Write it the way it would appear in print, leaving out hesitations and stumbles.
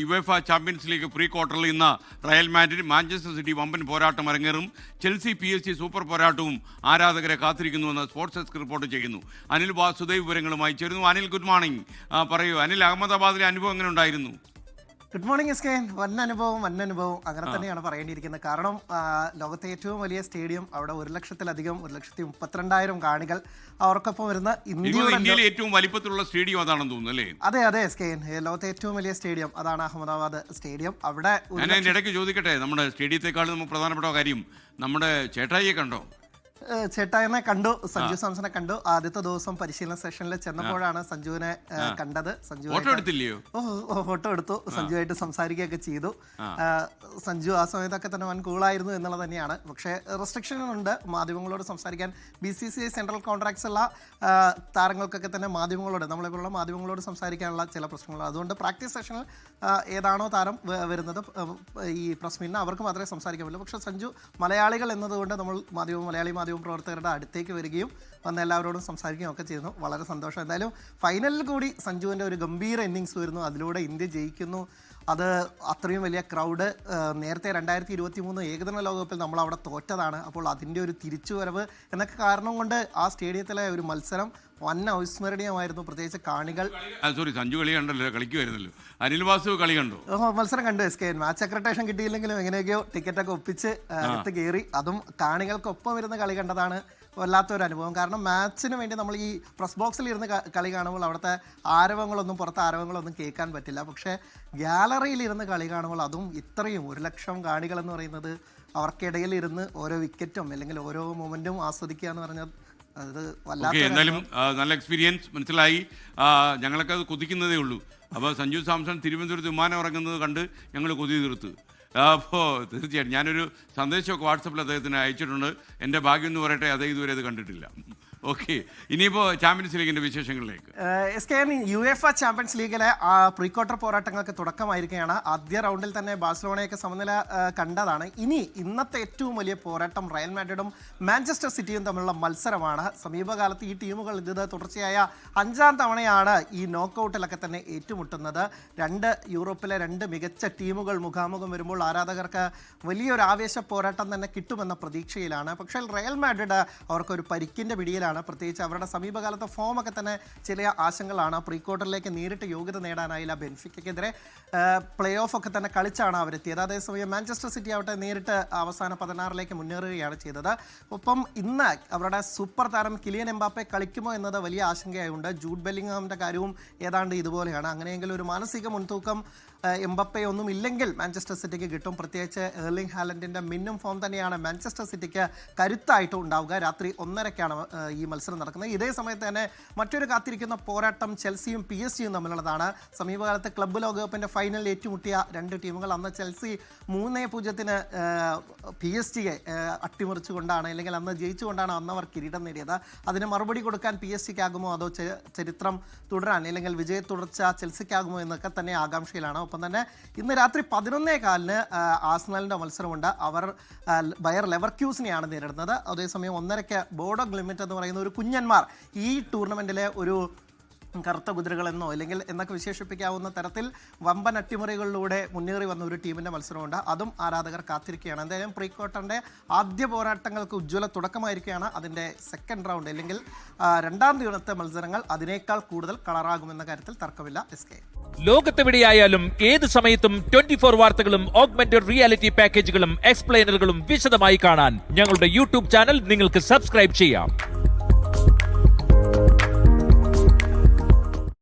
UEFA champions league pre ക്വാർട്ടറിൽ ഇന്ന് Real Madrid Manchester city വമ്പൻ പോരാട്ടം അരങ്ങേറും. ചെൽസി PSG സൂപ്പർ പോരാട്ടവും ആരാധകരെ കാത്തിരിക്കുന്നുവെന്ന് സ്പോർട്സ് ഡെസ്ക് റിപ്പോർട്ട് ചെയ്യുന്നു. അനിൽ വാസുദേവ് വിവരങ്ങളുമായി ചേരുന്നു. Anil, good morning. പറയൂ അനിൽ, അഹമ്മദാബാദിലെ അനുഭവം എങ്ങനെ ഉണ്ടായിരുന്നു? Good morning S K. വൻ അനുഭവം അങ്ങനെ തന്നെയാണ് പറയേണ്ടിയിരിക്കുന്നത്. കാരണം ലോകത്തെ ഏറ്റവും വലിയ സ്റ്റേഡിയം, അവിടെ 1,32,000 കാണികൾ, അവർക്കൊപ്പം വരുന്ന ഇന്ത്യയിലെ ഏറ്റവും വലിപ്പത്തിലുള്ള സ്റ്റേഡിയം അതാണെന്ന് തോന്നുന്നു അല്ലേ? അതെ എസ് കെ, ലോകത്തെ ഏറ്റവും വലിയ സ്റ്റേഡിയം അതാണ് അഹമ്മദാബാദ് സ്റ്റേഡിയം. അവിടെ ഞാൻ അതിൻ്റെ ഇടയ്ക്ക് ചോദിക്കട്ടെ, നമ്മുടെ സ്റ്റേഡിയത്തെക്കാളും നമുക്ക് പ്രധാനപ്പെട്ട കാര്യം നമ്മുടെ ചേട്ടായിയെ കണ്ടോ? ചേട്ടായിനെ കണ്ടു, സഞ്ജു സാംസനെ കണ്ടു. ആദ്യത്തെ ദിവസം പരിശീലന സെഷനിൽ ചെന്നപ്പോഴാണ് സഞ്ജുവിനെ കണ്ടത്. ഫോട്ടോ എടുത്തു, സഞ്ജുവായിട്ട് സംസാരിക്കുകയൊക്കെ ചെയ്തു. സഞ്ജു ആ സമയത്തൊക്കെ തന്നെ വൻ കൂളായിരുന്നു എന്നുള്ളത് തന്നെയാണ്. പക്ഷേ റെസ്ട്രിക്ഷൻ ഉണ്ട് മാധ്യമങ്ങളോട് സംസാരിക്കാൻ. BCCI സെൻട്രൽ കോൺട്രാക്ട്സ് ഉള്ള താരങ്ങൾക്കൊക്കെ തന്നെ നമ്മളിപ്പോഴുള്ള മാധ്യമങ്ങളോട് സംസാരിക്കാനുള്ള ചില പ്രശ്നങ്ങൾ. അതുകൊണ്ട് പ്രാക്ടീസ് സെഷനിൽ ഏതാണോ താരം വരുന്നത് ഈ പ്രസ് മീറ്റിന് അവർക്ക് മാത്രമേ സംസാരിക്കാൻ പറ്റൂ. പക്ഷേ സഞ്ജു മലയാളികൾ എന്നതുകൊണ്ട് നമ്മൾ മലയാളി മാധ്യമ പ്രവർത്തകരുടെ അടുത്തേക്ക് വരികയും വന്ന് എല്ലാവരോടും സംസാരിക്കുകയും ഒക്കെ ചെയ്യുന്നു. വളരെ സന്തോഷം. എന്തായാലും ഫൈനലിൽ കൂടി സഞ്ജുവിൻ്റെ ഒരു ഗംഭീര ഇന്നിങ്സ് വരുന്നു. അതിലൂടെ ഇന്ത്യ ജയിക്കുന്നു. അത് അത്രയും വലിയ ക്രൗഡ്. നേരത്തെ 2023 ഏകദിന ലോകകപ്പിൽ നമ്മൾ അവിടെ തോറ്റതാണ്. അപ്പോൾ അതിൻ്റെ ഒരു തിരിച്ചുവരവ് എന്നൊക്കെ കാരണം കൊണ്ട് ആ സ്റ്റേഡിയത്തിലെ ഒരു മത്സരം വൻ അവിസ്മരണീയമായിരുന്നു. പ്രത്യേകിച്ച് കാണികൾ. സഞ്ജു കളി കണ്ടല്ലോ, കളിക്കുമായിരുന്നല്ലോ. അനിൽ വാസു കളി കണ്ടു? മത്സരം കണ്ടു എസ് കെ. മാച്ച് അക്രഡിറ്റേഷൻ കിട്ടിയില്ലെങ്കിലും എങ്ങനെയൊക്കെയോ ടിക്കറ്റൊക്കെ ഒപ്പിച്ച് അടുത്ത് കയറി. അതും കാണികൾക്കൊപ്പം ഇരുന്ന് കളി കണ്ടതാണ് വല്ലാത്തൊരു അനുഭവം. കാരണം മാച്ചിന് വേണ്ടി നമ്മൾ ഈ പ്രസ് ബോക്സിൽ ഇരുന്ന് കളി കാണുമ്പോൾ അവിടുത്തെ പുറത്തെ ആരവങ്ങളൊന്നും കേൾക്കാൻ പറ്റില്ല. പക്ഷേ ഗാലറിയിൽ ഇരുന്ന് കളി കാണുമ്പോൾ അതും ഇത്രയും 1,00,000 കാണികൾ എന്ന് പറയുന്നത്, അവർക്കിടയിൽ ഇരുന്ന് ഓരോ വിക്കറ്റും അല്ലെങ്കിൽ ഓരോ മൊമെന്റും ആസ്വദിക്കുക എന്ന് പറഞ്ഞാൽ അത് വല്ലാത്ത. എന്തായാലും നല്ല എക്സ്പീരിയൻസ് മനസ്സിലായി. ഞങ്ങളൊക്കെ അത് കൊതിക്കുന്നതേ ഉള്ളൂ. അപ്പോൾ സഞ്ജു സാംസൺ തിരുവനന്തപുരത്ത് വിമാനം ഇറങ്ങുന്നത് കണ്ട് ഞങ്ങൾ കൊതി തീർത്തു. അപ്പോൾ തീർച്ചയായിട്ടും ഞാനൊരു സന്ദേശമൊക്കെ വാട്സപ്പിൽ അദ്ദേഹത്തിന് അയച്ചിട്ടുണ്ട്. എൻ്റെ ഭാഗ്യം എന്ന് പറയട്ടെ, അദ്ദേഹം ഇതുവരെ അത് കണ്ടിട്ടില്ല. ഓക്കെ, ഇനിയിപ്പോൾ ചാമ്പ്യൻസ് ലീഗിൻ്റെ വിശേഷങ്ങളിലേക്ക്. എസ് കെ, യുവേഫ ചാമ്പ്യൻസ് ലീഗിലെ പ്രീ ക്വാർട്ടർ പോരാട്ടങ്ങൾക്ക് തുടക്കമായിരിക്കുകയാണ്. ആദ്യ റൗണ്ടിൽ തന്നെ ബാഴ്സലോണയൊക്കെ സമനില കണ്ടതാണ്. ഇന്നത്തെ ഏറ്റവും വലിയ പോരാട്ടം റയൽ മാഡ്രിഡും മാഞ്ചസ്റ്റർ സിറ്റിയും തമ്മിലുള്ള മത്സരമാണ്. സമീപകാലത്ത് ഈ ടീമുകൾ ഇത് തുടർച്ചയായ 5ാം തവണയാണ് ഈ നോക്കൗട്ടിലൊക്കെ തന്നെ ഏറ്റുമുട്ടുന്നത്. യൂറോപ്പിലെ 2 മികച്ച ടീമുകൾ മുഖാമുഖം വരുമ്പോൾ ആരാധകർക്ക് വലിയൊരു ആവേശ പോരാട്ടം തന്നെ കിട്ടുമെന്ന പ്രതീക്ഷയിലാണ്. പക്ഷേ റയൽ മാഡ്രിഡ് അവർക്കൊരു പരിക്കിൻ്റെ പിടിയിലാണ്. പ്രത്യേകിച്ച് അവരുടെ സമീപകാലത്തെ ഫോമൊക്കെ തന്നെ ചില ആശങ്കകളാണ്. പ്രീ ക്വാർട്ടറിലേക്ക് നേരിട്ട് യോഗ്യത നേടാനായില്ല. ബെൻഫിക്കയ്ക്കെതിരെ പ്ലേ ഓഫ് ഒക്കെ തന്നെ കളിച്ചാണ് അവരെത്തിയത്. അതേസമയം മാഞ്ചസ്റ്റർ സിറ്റി ആവട്ടെ നേരിട്ട് അവസാന 16ലേക്ക് മുന്നേറുകയാണ് ചെയ്തത്. ഒപ്പം ഇന്ന് അവരുടെ സൂപ്പർ താരം കിലിയൻ എംബാപ്പെ കളിക്കുമോ എന്നത് വലിയ ആശങ്കയായുണ്ട്. ജൂഡ് ബെല്ലിംഗ്ഹാമിൻ്റെ കാര്യവും ഏതാണ്ട് ഇതുപോലെയാണ്. അങ്ങനെയെങ്കിൽ ഒരു മാനസിക മുൻതൂക്കം എംബാപ്പെ ഒന്നും ഇല്ലെങ്കിൽ മാഞ്ചസ്റ്റർ സിറ്റിക്ക് കിട്ടും. പ്രത്യേകിച്ച് എർലിംഗ് ഹാലൻഡിൻ്റെ മിന്നും ഫോം തന്നെയാണ് മാഞ്ചസ്റ്റർ സിറ്റിക്ക് കരുത്തായിട്ട് ഉണ്ടാവുക. രാത്രി 1:30ക്കാണ് ഈ മത്സരം നടക്കുന്നത്. ഇതേ സമയത്ത് തന്നെ മറ്റൊരു കാത്തിരിക്കുന്ന പോരാട്ടം ചെൽസിയും PSG തമ്മിലുള്ളതാണ്. സമീപകാലത്ത് ക്ലബ്ബ് ലോകകപ്പിൻ്റെ ഫൈനലിൽ ഏറ്റുമുട്ടിയ 2 ടീമുകൾ. അന്ന് ചെൽസി 3-0 PSG അട്ടിമറിച്ചുകൊണ്ടാണ്, അല്ലെങ്കിൽ അന്ന് ജയിച്ചുകൊണ്ടാണ് അവർ കിരീടം നേടിയത്. അതിന് മറുപടി കൊടുക്കാൻ PSG-ക്കാകുമോ അതോ ചരിത്രം തുടരാൻ അല്ലെങ്കിൽ വിജയ തുടർച്ച ചെൽസിക്കാകുമോ എന്നൊക്കെ തന്നെ ആകാംക്ഷയിലാണ്. ഒപ്പം തന്നെ ഇന്ന് രാത്രി 11:15 ആഴ്സണലിൻ്റെ മത്സരമുണ്ട്. അവർ ബയർ ലെവർക്യൂസിനെയാണ് നേരിടുന്നത്. അതേസമയം 1:30 ബോഡോ ഗ്ലിമിറ്റ് എന്ന് പറയുന്ന ഒരു കുഞ്ഞന്മാർ, ഈ ടൂർണമെൻറ്റിലെ ഒരു കറുത്ത കുതിരകളെന്നോ അല്ലെങ്കിൽ എന്നൊക്കെ വിശേഷിപ്പിക്കാവുന്ന തരത്തിൽ വമ്പൻ അട്ടിമറികളിലൂടെ മുന്നേറി വന്ന ഒരു ടീമിൻ്റെ മത്സരമുണ്ട്. അതും ആരാധകർ കാത്തിരിക്കുകയാണ്. എന്തായാലും പ്രീ ക്വാർട്ടറിൻ്റെ ആദ്യ പോരാട്ടങ്ങൾക്ക് ഉജ്ജ്വല തുടക്കമായിരിക്കുകയാണ്. അതിൻ്റെ സെക്കൻഡ് റൗണ്ട് അല്ലെങ്കിൽ 2ാം ദിവസത്തെ മത്സരങ്ങൾ അതിനേക്കാൾ കൂടുതൽ കളറാകുമെന്ന കാര്യത്തിൽ തർക്കമില്ല. SK, ലോകത്തെവിടെയായാലും ഏത് സമയത്തും 24 വാർത്തകളും ഓഗ്മെന്റഡ് റിയാലിറ്റി പാക്കേജുകളും എക്സ്പ്ലെയിനറുകളും വിശദമായി കാണാൻ ഞങ്ങളുടെ യൂട്യൂബ് ചാനൽ നിങ്ങൾക്ക് സബ്സ്ക്രൈബ് ചെയ്യാം.